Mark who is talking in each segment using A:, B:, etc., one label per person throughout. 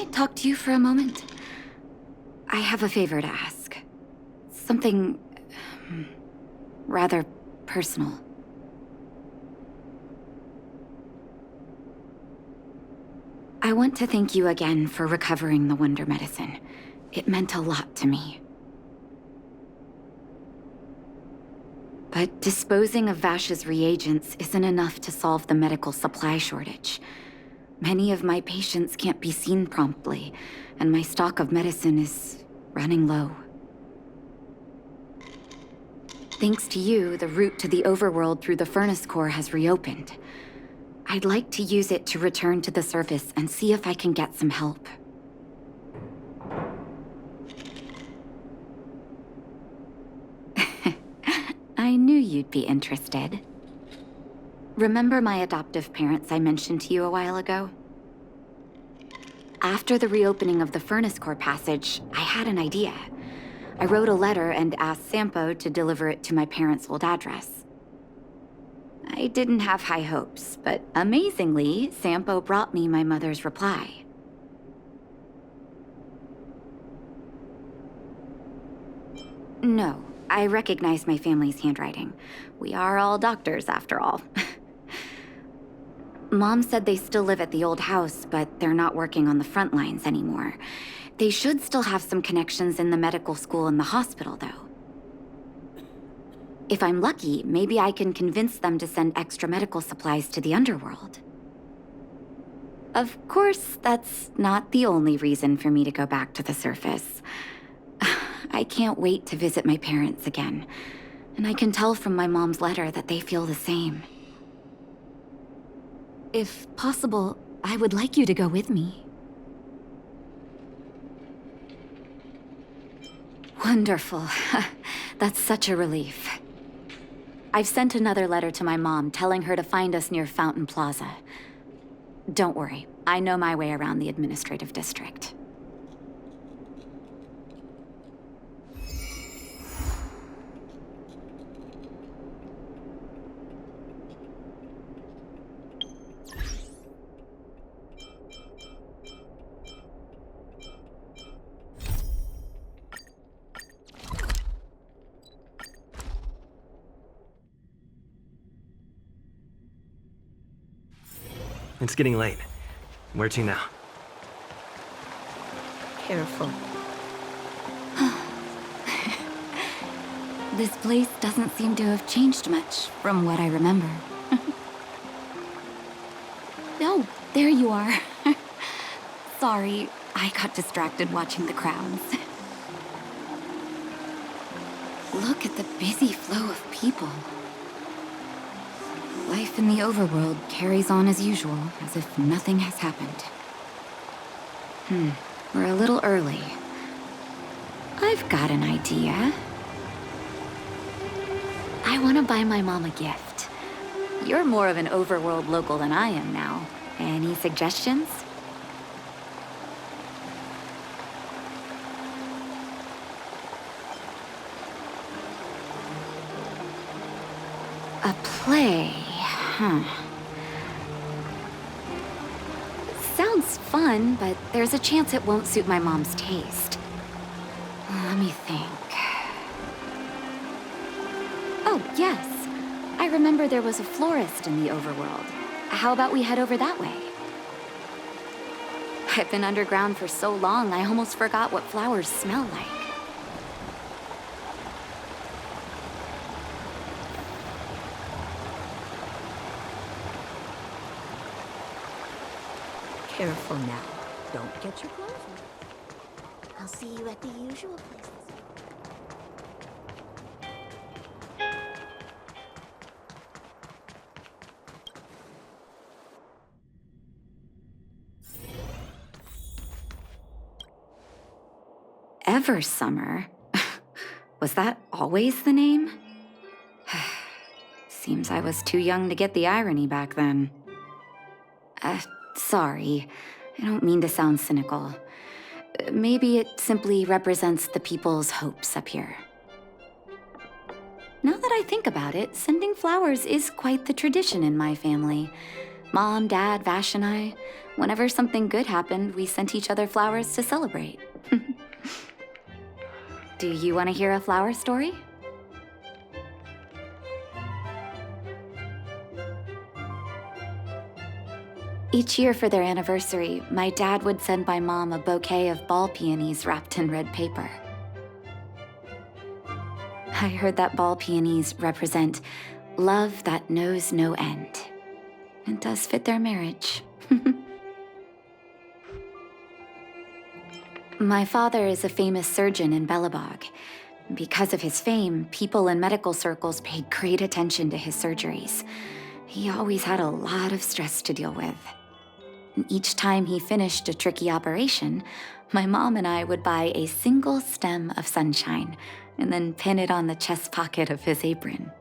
A: talk to you for a moment? I have a favor to ask. Something rather personal. I want to thank you again for recovering the Wonder Medicine. It meant a lot to me. But disposing of Vash's reagents isn't enough to solve the medical supply shortage. Many of my patients can't be seen promptly, and my stock of medicine is running low. Thanks to you, the route to the overworld through the furnace core has reopened. I'd like to use it to return to the surface and see if I can get some help. I knew you'd be interested. Remember my adoptive parents I mentioned to you a while ago? After the reopening of the furnace core passage, I had an idea. I wrote a letter and asked Sampo to deliver it to my parents' old address. I didn't have high hopes, but amazingly, Sampo brought me my mother's reply. No, I recognize my family's handwriting. We are all doctors, after all. Mom said they still live at the old house, but they're not working on the front lines anymore. They should still have some connections in the medical school and the hospital, though. If I'm lucky, maybe I can convince them to send extra medical supplies to the underworld. Of course, that's not the only reason for me to go back to the surface. I can't wait to visit my parents again, and I can tell from my mom's letter that they feel the same. If possible, I would like you to go with me. Wonderful. That's such a relief. I've sent another letter to my mom telling her to find us near Fountain Plaza. Don't worry, I know my way around the administrative district.
B: It's getting late. Where to now?
C: Careful.
A: This place doesn't seem to have changed much from what I remember. Oh, there you are. Sorry, I got distracted watching the crowds. Look at the busy flow of people. Life in the overworld carries on as usual, as if nothing has happened. We're a little early. I've got an idea. I want to buy my mom a gift. You're more of an overworld local than I am now. Any suggestions? A play, huh? Sounds fun, but there's a chance it won't suit my mom's taste. Let me think. Oh, yes. I remember there was a florist in the overworld. How about we head over that way? I've been underground for so long, I almost forgot what flowers smell like.
C: Careful now. Don't get your clothes wet. I'll see you at the usual places.
A: Eversummer? Was that always the name? Seems I was too young to get the irony back then. Sorry. I don't mean to sound cynical. Maybe it simply represents the people's hopes up here. Now that I think about it, sending flowers is quite the tradition in my family. Mom, Dad, Vash, and I, whenever something good happened, we sent each other flowers to celebrate. Do you want to hear a flower story? Each year for their anniversary, my dad would send my mom a bouquet of ball peonies wrapped in red paper. I heard that ball peonies represent love that knows no end. It does fit their marriage. My father is a famous surgeon in Belobog. Because of his fame, people in medical circles paid great attention to his surgeries. He always had a lot of stress to deal with. And each time he finished a tricky operation, my mom and I would buy a single stem of sunshine and then pin it on the chest pocket of his apron.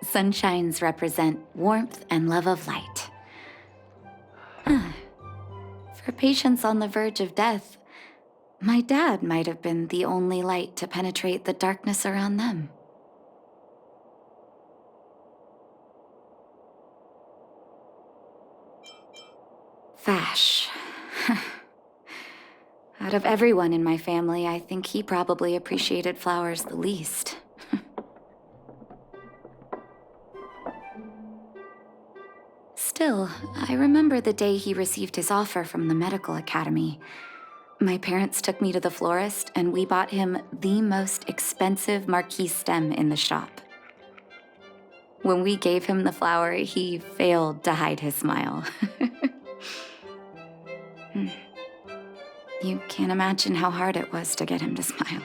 A: Sunshines represent warmth and love of light. For patients on the verge of death, my dad might have been the only light to penetrate the darkness around them. Vash. Out of everyone in my family, I think he probably appreciated flowers the least. Still, I remember the day he received his offer from the medical academy. My parents took me to the florist, and we bought him the most expensive marquee stem in the shop. When we gave him the flower, he failed to hide his smile. You can't imagine how hard it was to get him to smile.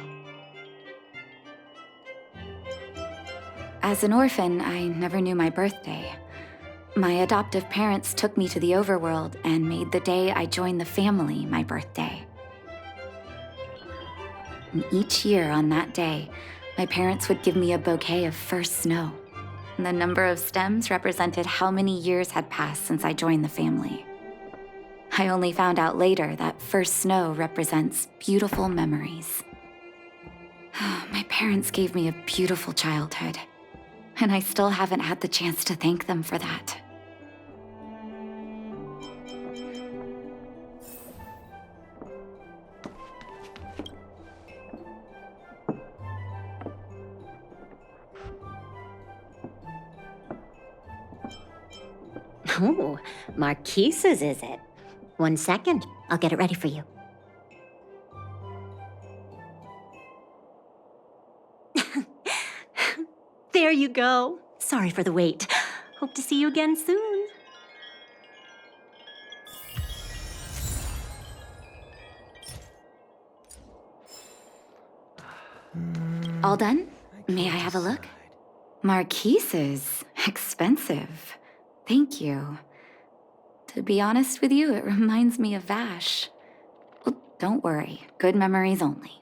A: As an orphan, I never knew my birthday. My adoptive parents took me to the overworld and made the day I joined the family my birthday. And each year on that day, my parents would give me a bouquet of first snow. And the number of stems represented how many years had passed since I joined the family. I only found out later that first snow represents beautiful memories. My parents gave me a beautiful childhood, and I still haven't had the chance to thank them for that.
C: Oh, Marquise's, is it? 1 second. I'll get it ready for you. There you go. Sorry for the wait. Hope to see you again soon.
A: All done? May I have a look? Marquise's. Expensive. Thank you. To be honest with you, it reminds me of Vash. Well, don't worry. Good memories only.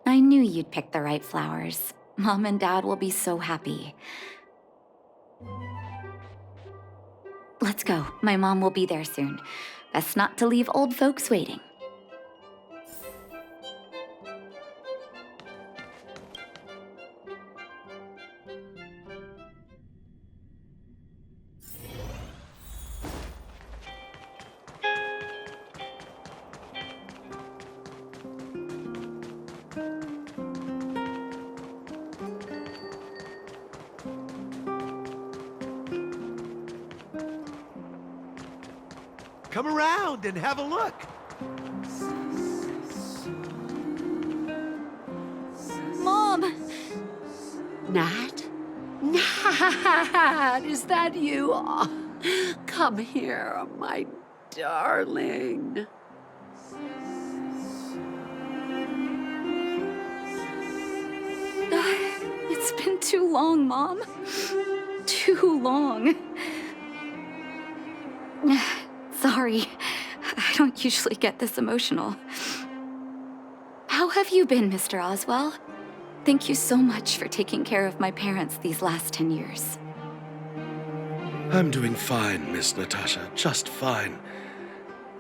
A: I knew you'd pick the right flowers. Mom and Dad will be so happy. Let's go. My mom will be there soon. Best not to leave old folks waiting.
D: Come around and have a look.
A: Mom!
E: Nat? Nat, is that you? Oh, come here, my darling.
A: It's been too long, Mom. Too long. Sorry, I don't usually get this emotional. How have you been, Mr. Oswell? Thank you so much for taking care of my parents these last 10 years.
F: I'm doing fine, Miss Natasha, just fine.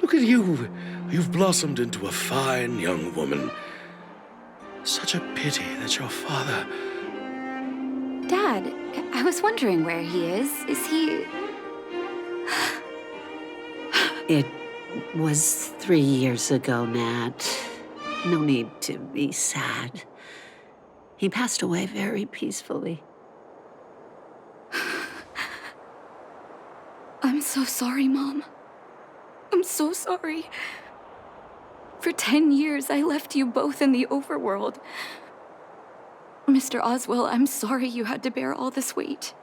F: Look at you. You've blossomed into a fine young woman. Such a pity that your father...
A: Dad, I was wondering where he is. Is he...
E: It was 3 years ago, Nat. No need to be sad. He passed away very peacefully.
A: I'm so sorry, Mom. I'm so sorry. For 10 years, I left you both in the overworld. Mr. Oswell, I'm sorry you had to bear all this weight.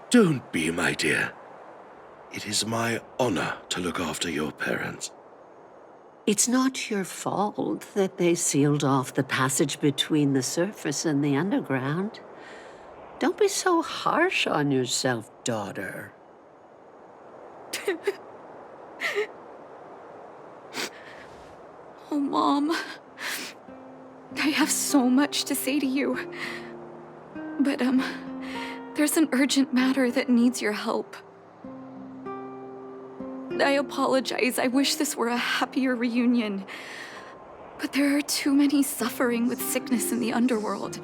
F: Don't be, my dear. It is my honor to look after your parents.
E: It's not your fault that they sealed off the passage between the surface and the underground. Don't be so harsh on yourself, daughter.
A: Oh, Mom. I have so much to say to you. But, there's an urgent matter that needs your help. I apologize. I wish this were a happier reunion. But there are too many suffering with sickness in the underworld.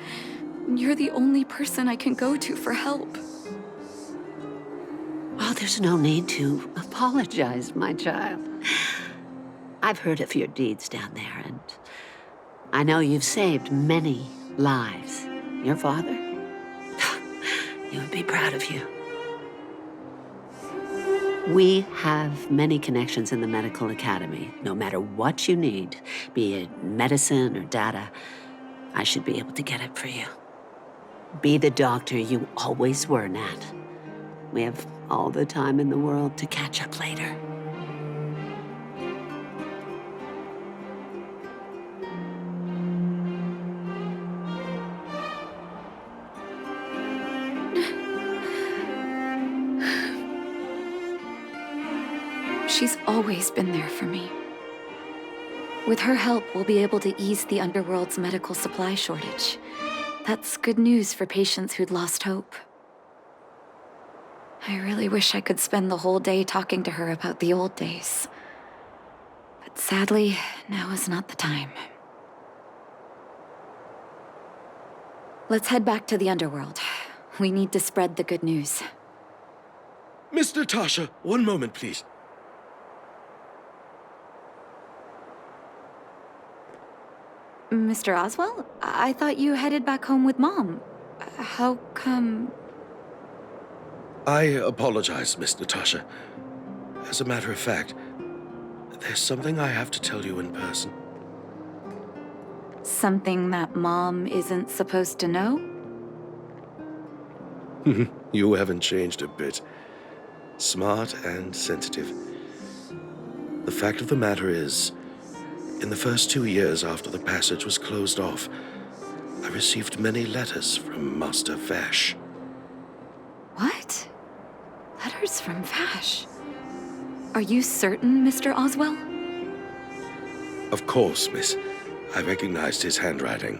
A: You're the only person I can go to for help.
E: Well, there's no need to apologize, my child. I've heard of your deeds down there, and I know you've saved many lives. Your father? He would be proud of you. We have many connections in the medical academy. No matter what you need, be it medicine or data, I should be able to get it for you. Be the doctor you always were, Nat. We have all the time in the world to catch up later.
A: She's always been there for me. With her help, we'll be able to ease the underworld's medical supply shortage. That's good news for patients who'd lost hope. I really wish I could spend the whole day talking to her about the old days. But sadly, now is not the time. Let's head back to the underworld. We need to spread the good news.
F: Miss Natasha, one moment, please.
A: Mr. Oswell? I thought you headed back home with Mom. How come...
F: I apologize, Miss Natasha. As a matter of fact, there's something I have to tell you in person.
A: Something that Mom isn't supposed to know?
F: You haven't changed a bit. Smart and sensitive. The fact of the matter is, in the first 2 years after the passage was closed off, I received many letters from Master Vash.
A: What? Letters from Vash? Are you certain, Mr. Oswell?
F: Of course, miss. I recognized his handwriting.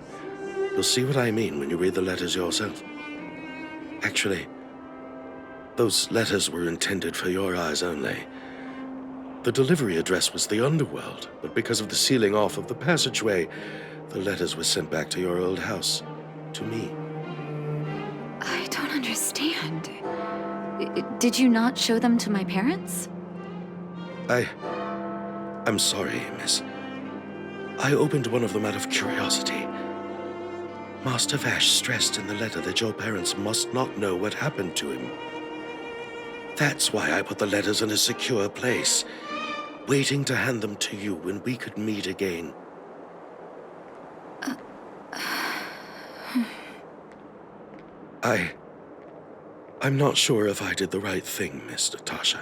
F: You'll see what I mean when you read the letters yourself. Actually, those letters were intended for your eyes only. The delivery address was the underworld, but because of the sealing off of the passageway, the letters were sent back to your old house, to me.
A: I don't understand. Did you not show them to my parents?
F: I'm sorry, miss. I opened one of them out of curiosity. Master Vash stressed in the letter that your parents must not know what happened to him. That's why I put the letters in a secure place, waiting to hand them to you when we could meet again. I'm not sure if I did the right thing, Miss Natasha.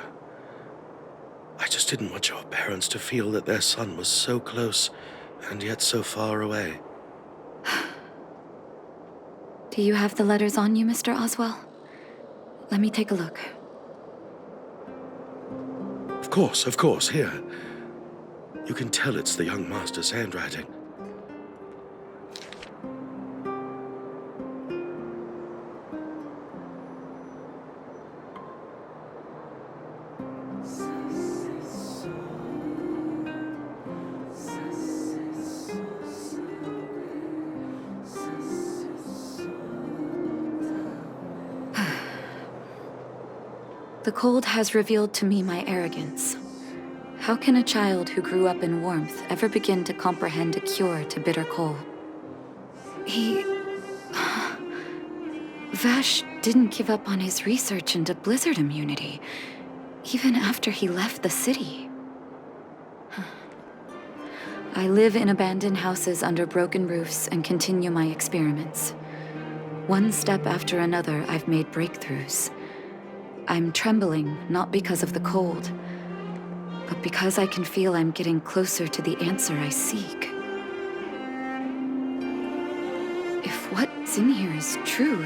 F: I just didn't want your parents to feel that their son was so close and yet so far away.
A: Do you have the letters on you, Mr. Oswell? Let me take a look.
F: Of course, here. You can tell it's the young master's handwriting.
A: The cold has revealed to me my arrogance. How can a child who grew up in warmth ever begin to comprehend a cure to bitter cold? Vash didn't give up on his research into blizzard immunity, even after he left the city. I live in abandoned houses under broken roofs and continue my experiments. One step after another, I've made breakthroughs. I'm trembling, not because of the cold, but because I can feel I'm getting closer to the answer I seek. If what's in here is true,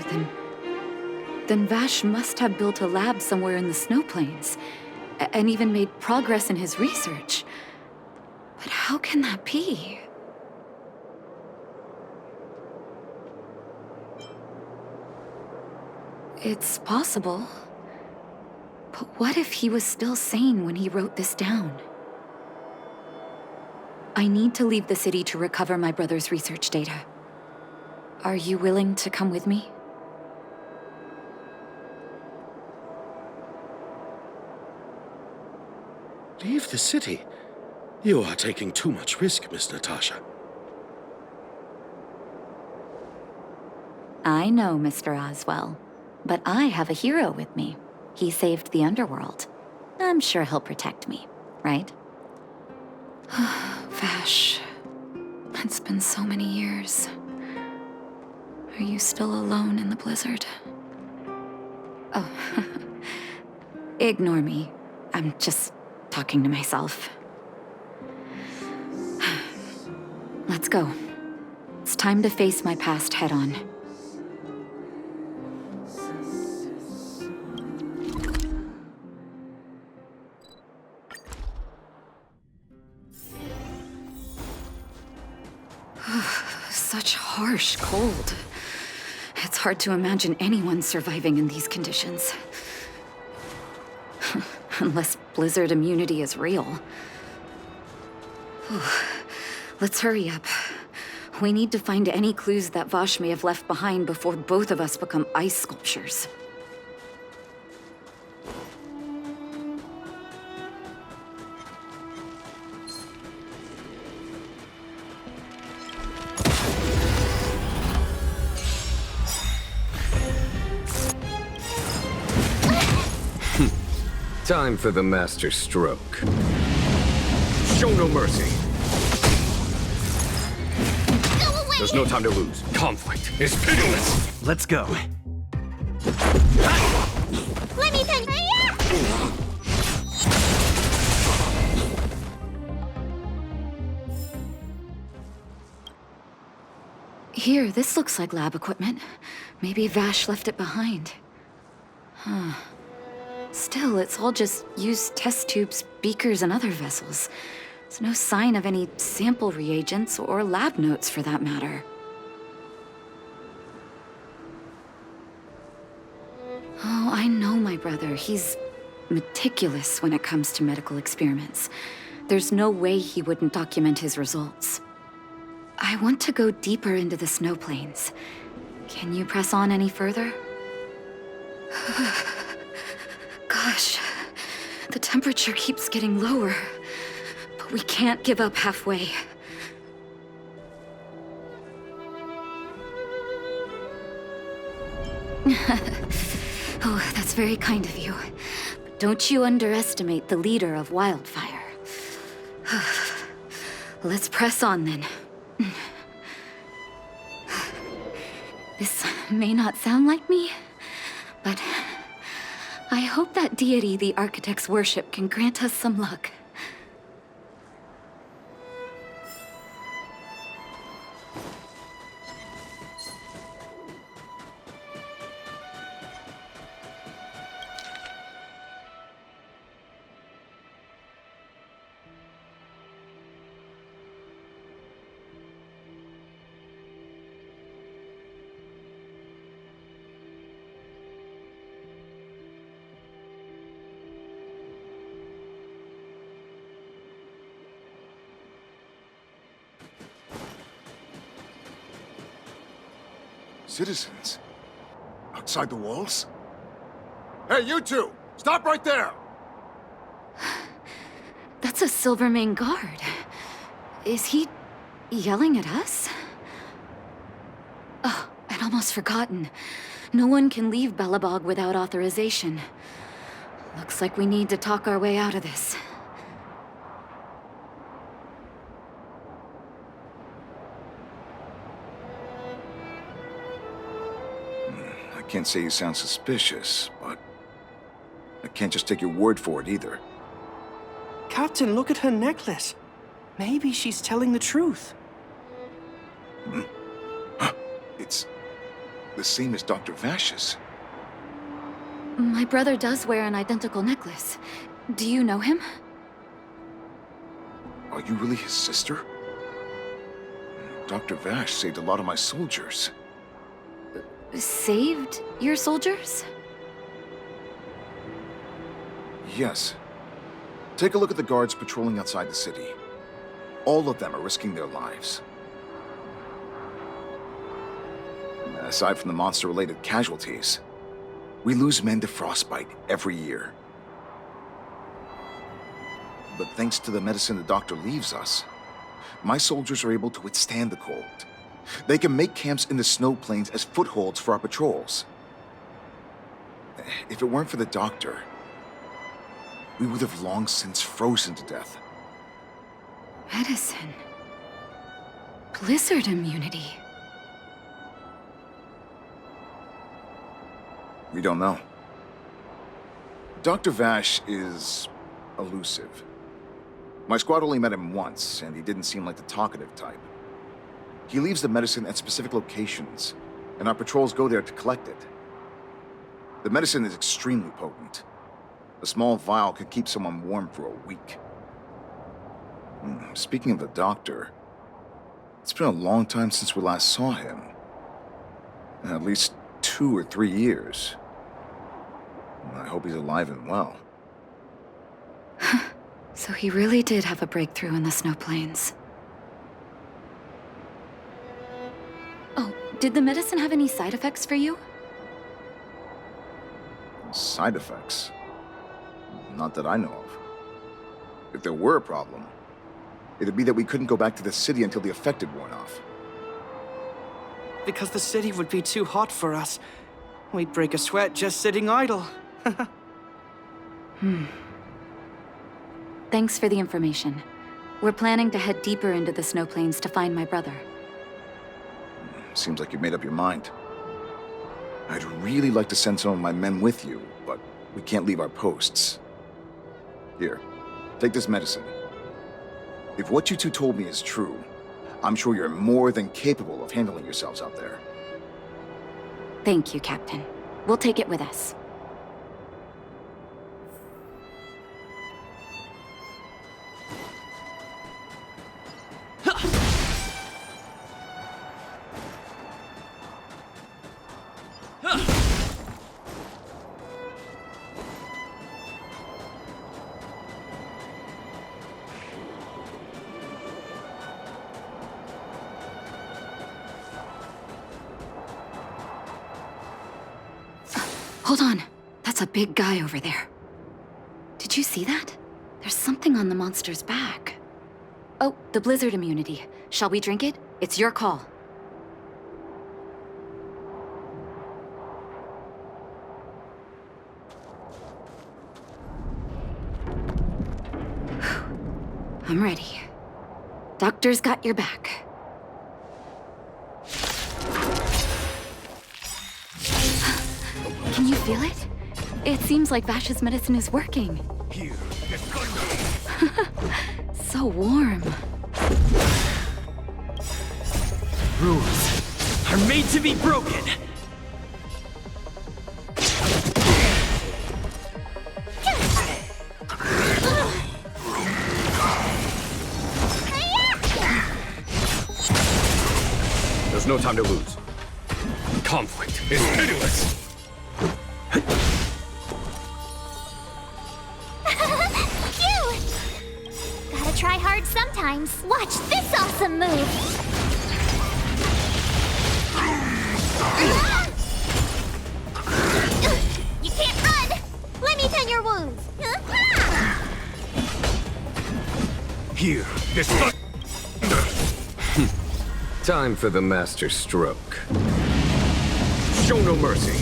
A: then Vash must have built a lab somewhere in the snow plains, and even made progress in his research. But how can that be? It's possible. But what if he was still sane when he wrote this down? I need to leave the city to recover my brother's research data. Are you willing to come with me?
F: Leave the city? You are taking too much risk, Miss Natasha.
A: I know, Mr. Oswell, but I have a hero with me. He saved the underworld. I'm sure he'll protect me, right? Vash, it's been so many years. Are you still alone in the blizzard? Oh, ignore me. I'm just talking to myself. Let's go. It's time to face my past head-on. Such harsh cold. It's hard to imagine anyone surviving in these conditions. Unless blizzard immunity is real. Let's hurry up. We need to find any clues that Vash may have left behind before both of us become ice sculptures.
D: Time for the master stroke. Show no mercy. There's no time to lose. Conflict is pitiless.
B: Let's go.
C: Let me think.
A: Here, this looks like lab equipment. Maybe Vash left it behind. Still, it's all just used test tubes, beakers, and other vessels. There's no sign of any sample reagents or lab notes for that matter. Oh, I know my brother. He's meticulous when it comes to medical experiments. There's no way he wouldn't document his results. I want to go deeper into the snow plains. Can you press on any further? Gosh, the temperature keeps getting lower, but we can't give up halfway. Oh, that's very kind of you. But don't you underestimate the leader of Wildfire. Let's press on then. This may not sound like me, but I hope that deity the architects worship can grant us some luck.
G: Citizens? Outside the walls? Hey, you two! Stop right there!
A: That's That's a Silvermane guard. Is he yelling at us? Oh, I'd almost forgotten. No one can leave Belobog without authorization. Looks like we need to talk our way out of this.
G: I can't say you sound suspicious, but I can't just take your word for it either.
H: Captain, look at her necklace. Maybe she's telling the truth.
G: It's the same as Dr. Vash's.
A: My brother does wear an identical necklace. Do you know him?
G: Are you really his sister? Dr. Vash saved a lot of my soldiers.
A: Saved your soldiers?
G: Yes. Take a look at the guards patrolling outside the city. All of them are risking their lives. Aside from the monster-related casualties, we lose men to frostbite every year. But thanks to the medicine the doctor leaves us, my soldiers are able to withstand the cold. They can make camps in the snow plains as footholds for our patrols. If it weren't for the doctor, we would have long since frozen to death.
A: Medicine. Blizzard immunity.
G: We don't know. Dr. Vash is elusive. My squad only met him once, and he didn't seem like the talkative type. He leaves the medicine at specific locations, and our patrols go there to collect it. The medicine is extremely potent. A small vial could keep someone warm for a week. Speaking of the doctor, it's been a long time since we last saw him. At least 2 or 3 years. I hope he's alive and well.
A: So he really did have a breakthrough in the snow plains. Oh, did the medicine have any side effects for you?
G: Side effects? Not that I know of. If there were a problem, it'd be that we couldn't go back to the city until the effect had worn off.
H: Because the city would be too hot for us. We'd break a sweat just sitting idle.
A: Thanks for the information. We're planning to head deeper into the snow plains to find my brother.
G: Seems like you've made up your mind. I'd really like to send some of my men with you, but we can't leave our posts. Here, take this medicine. If what you two told me is true, I'm sure you're more than capable of handling yourselves out there.
A: Thank you, Captain. We'll take it with us. Hold on. That's a big guy over there. Did you see that? There's something on the monster's back. Oh, the blizzard immunity. Shall we drink it? It's your call. I'm ready. Doctor's got your back. Can you feel it? It seems like Vash's medicine is working. So warm.
B: Rules are made to be broken.
D: There's no time to lose. Conflict is pitiless.
C: Gotta try hard sometimes. Watch this awesome move! You can't run! Let me tend your wounds!
B: Here, this
D: Time for the master stroke. Show no mercy.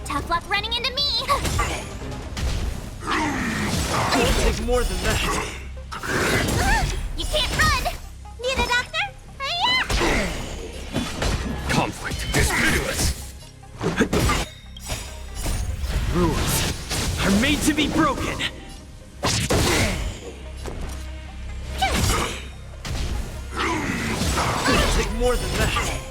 C: Tough luck running into me!
B: take more than that.
C: You can't run! Need a doctor? Hiya!
D: Conflict is pitiless.
B: Rules are made to be broken. Take more than that.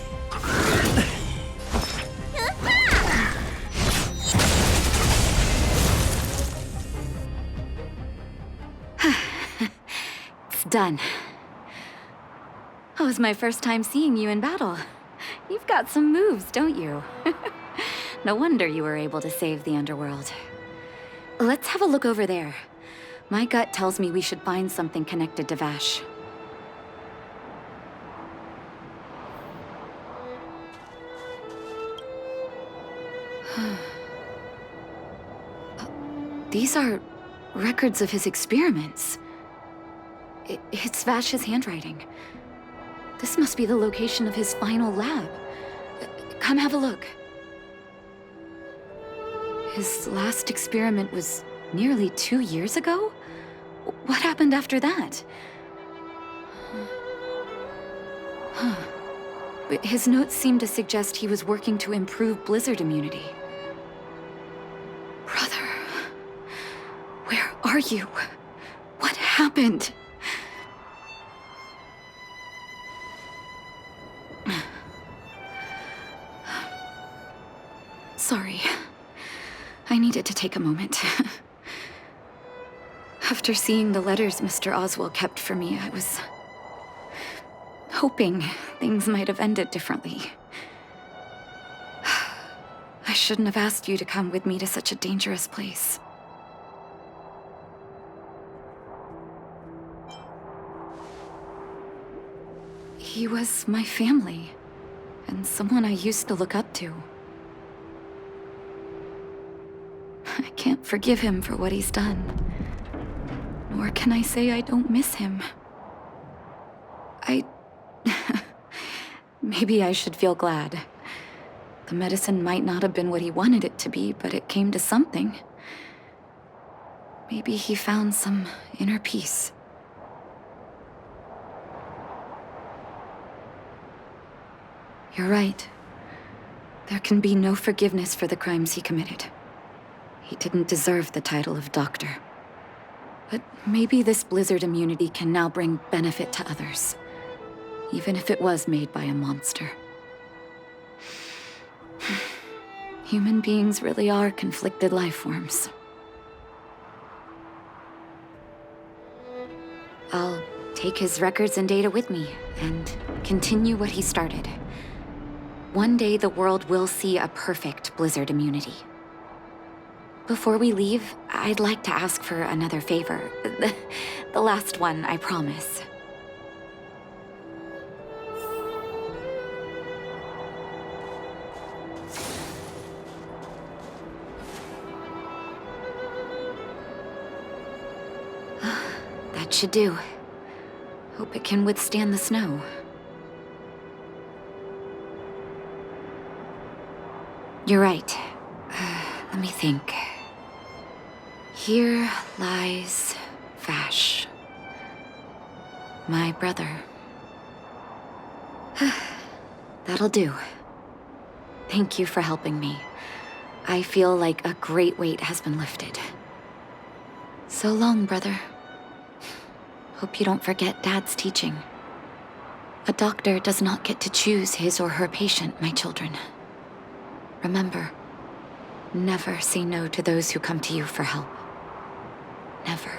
A: It's done. Oh, it was my first time seeing you in battle. You've got some moves, don't you? No wonder you were able to save the underworld. Let's have a look over there. My gut tells me we should find something connected to Vash. These are records of his experiments. It's Vash's handwriting. This must be the location of his final lab. Come have a look. His last experiment was nearly 2 years ago? What happened after that? But his notes seem to suggest he was working to improve blizzard immunity. Brother, where are you? What happened? Sorry. I needed to take a moment. After seeing the letters Mr. Oswald kept for me, I was hoping things might have ended differently. I shouldn't have asked you to come with me to such a dangerous place. He was my family, and someone I used to look up to. I can't forgive him for what he's done. Nor can I say I don't miss him. Maybe I should feel glad. The medicine might not have been what he wanted it to be, but it came to something. Maybe he found some inner peace. You're right. There can be no forgiveness for the crimes he committed. He didn't deserve the title of doctor. But maybe this blizzard immunity can now bring benefit to others, even if it was made by a monster. Human beings really are conflicted life forms. I'll take his records and data with me and continue what he started. One day the world will see a perfect blizzard immunity. Before we leave, I'd like to ask for another favor. The last one, I promise. That should do. Hope it can withstand the snow. You're right. Let me think. Here lies Vash, my brother. That'll do. Thank you for helping me. I feel like a great weight has been lifted. So long, brother. Hope you don't forget Dad's teaching. A doctor does not get to choose his or her patient, my children. Remember, never say no to those who come to you for help. Never.